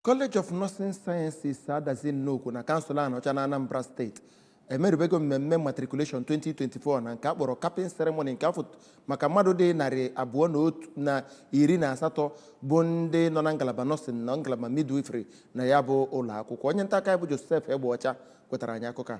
College of Nursing Sciences Adazi Nnukwu na kansụl anọcha na Anambra steeti emerubego mmemme matriculation 2024 na nke akpọrọ capping ceremony nke afọ maka mmadụ dị 218 bụ ndị nọ na ngalaba nursing na ngalaba midwifery na ya bụ ụlọ akwụkwọ. Onye nta aka bụ Joseph Egbeọcha kwetara anyị akụkọ.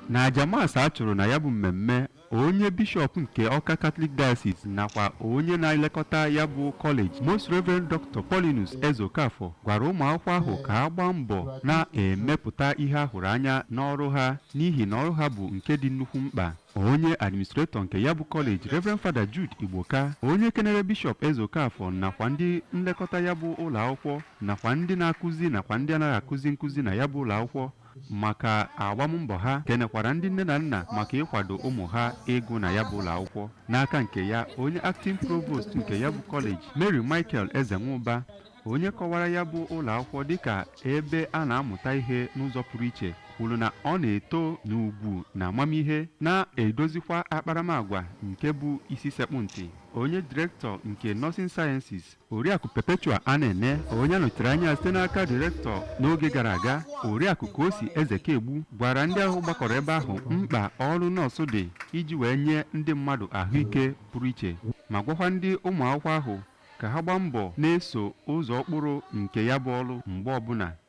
Na jamas a chụrụ na ya bụ mmemme, onye bishọp nke Ọka Catholic Diocese nakwa onye na-elekọta ya bụ college, Most Reverend Dr. Paulinus Ezokafọ, gwara ụmụ akwụkwọ ahụ ka ha gbaa mbọ na-emepụta ihe ahụrụ anya n'ọrụ ha n'ihi na ọrụ ha bụ nke dị nnukwu mkpa. Onye administrator nke ya bụ college, Reverend Father Jude Igboka, onye kenere Bishop Ezokafọ nakwa ndị nlekọta ya bụ ụlọ akwụkwọ nakwa ndị na-akụzi nakwa ndị anaghị akụzi nkụzi na ya bụ ụlọ akwụkwọ maka agbammbọ ha, kenekwara ndị nne na nna maka ịkwado ụmụ ha ịgụ na ya bụ ụlọ akwụkwọ. N'aka nke ya, onye acting provost nke ya bụ college, Mary Michael Ezenwuba, onye kọwara ya bụ ụlọ akwụkwọ dịka ebe a na-amụta ihe n'ụzọ pụrụ iche, kwuru na ọ na-eto n'ugwu na amamihe na-edozikwa akparamagwa nke bụ isi sekpụ ntị. Onye direktọ nke Nursing Sciences, Oriakụ Perpetua Anene, onye nọchitere anya site n'aka direktọ n'oge gara aga, Oriakụ Kosi Ezekegbu, gwara ndị ahụ gbakọrọ ebe ahụ mkpa ọrụ nọọsụ dị iji wee nye ndị mmadụ ahụike pụrụ iche, ma gwakwa ndị ụmụ akwụkwọ ahụ ka ha gbaa mbọ na-eso ụzọ okporo nke ya bụ ọrụ mgbe ọbụla